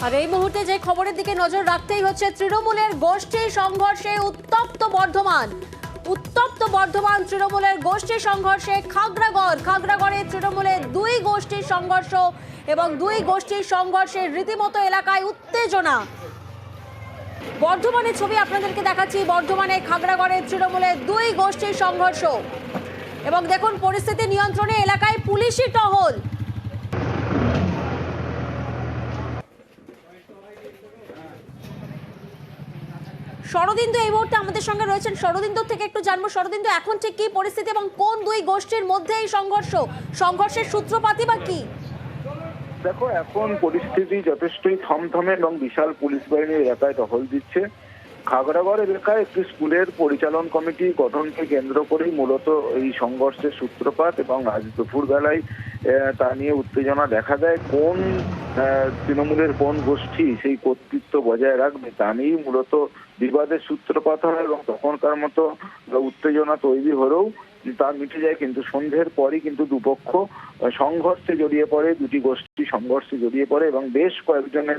আর এই মুহূর্তে যে খবরের দিকে নজর রাখতেই হচ্ছে, তৃণমূলের গোষ্ঠী সংঘর্ষে উত্তপ্ত বর্ধমান। তৃণমূলের গোষ্ঠী সংঘর্ষে খাগড়াগড়ে তৃণমূলের দুই গোষ্ঠীর সংঘর্ষ এবং দুই গোষ্ঠীর সংঘর্ষে রীতিমতো এলাকায় উত্তেজনা। বর্ধমানের ছবি আপনাদেরকে দেখাচ্ছি। বর্ধমানে খাগড়াগড়ে তৃণমূলের দুই গোষ্ঠীর সংঘর্ষ এবং দেখুন পরিস্থিতি নিয়ন্ত্রণে এলাকায় পুলিশি টহল। শরদিন্দু এই মুহূর্তে আমাদের সঙ্গে রয়েছেন। শরদিন্দুর থেকে একটু জানবো, শরদিন্দু এখন ঠিক কি পরিস্থিতি এবং কোন দুই গোষ্ঠীর মধ্যে এই সংঘর্ষের সূত্রপাতই বা কি? দেখো, এখন পরিস্থিতি যথেষ্টই থমথমে এবং বিশাল পুলিশ বাহিনী এলাকায় টহল দিচ্ছে। খাগড়াগড় এলাকায় একটি স্কুলের পরিচালন কমিটি গঠনকে কেন্দ্র করেই মূলত এই সংঘর্ষের সূত্রপাত এবং আজ দুপুর বেলায় তা নিয়ে উত্তেজনা দেখা দেয়। কোন তৃণমূলের কোন গোষ্ঠী সেই কর্তৃত্ব বজায় রাখবে তা নিয়েই মূলত বিবাদের সূত্রপাত হয় এবং তখনকার মতো উত্তেজনা তৈরি হলেও তা মিটে যায়। কিন্তু সন্ধ্যের পরই কিন্তু দুপক্ষ সংঘর্ষে জড়িয়ে পড়ে, দুটি গোষ্ঠী সংঘর্ষে জড়িয়ে পড়ে এবং বেশ কয়েকজনের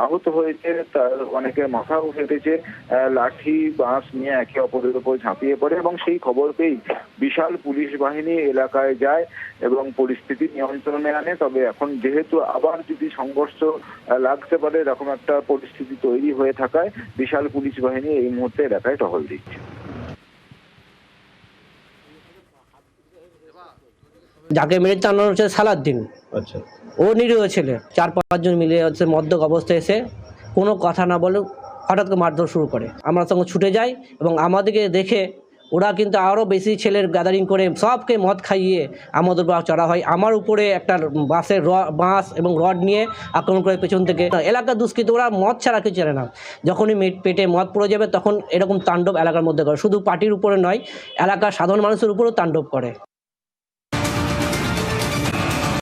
আহত হয়েছে, তার অনেকের মাথাও ফেটেছে। লাঠি বাঁশ নিয়ে একে অপরের উপর ঝাঁপিয়ে পড়ে এবং সেই খবর পেয়েই বিশাল পুলিশ বাহিনী এলাকায় যায় এবং পরিস্থিতি নিয়ন্ত্রণে আনে। তবে এখন যেহেতু আবার যদি সংঘর্ষ লাগতে পারে এরকম একটা পরিস্থিতি তৈরি হয়ে থাকায় বিশাল পুলিশ বাহিনী এই মুহূর্তে এলাকায় টহল দিচ্ছে। যাকে মেরেছে তার নাম হচ্ছে সালাউদ্দিন। আচ্ছা, ও নিরীহ ছেলে। 4-5 জন মিলে হচ্ছে মদ্যপ অবস্থায় এসে কোনো কথা না বলে হঠাৎ করে মারধর শুরু করে। আমরা সঙ্গে ছুটে যাই এবং আমাদেরকে দেখে ওরা কিন্তু আরও বেশি ছেলের গ্যাদারিং করে সবকে মদ খাইয়ে আমাদের উপর চড়া হয়। আমার উপরে একটা বাঁশ এবং রড নিয়ে আক্রমণ করে পেছন থেকে। এলাকার দুষ্কৃতী ওরা মদ ছাড়া কিছু জানে না। যখনই পেটে মদ পড়ে যাবে তখন এরকম তাণ্ডব এলাকার মধ্যে করে। শুধু পার্টির উপরে নয়, এলাকার সাধারণ মানুষের উপরেও তাণ্ডব করে।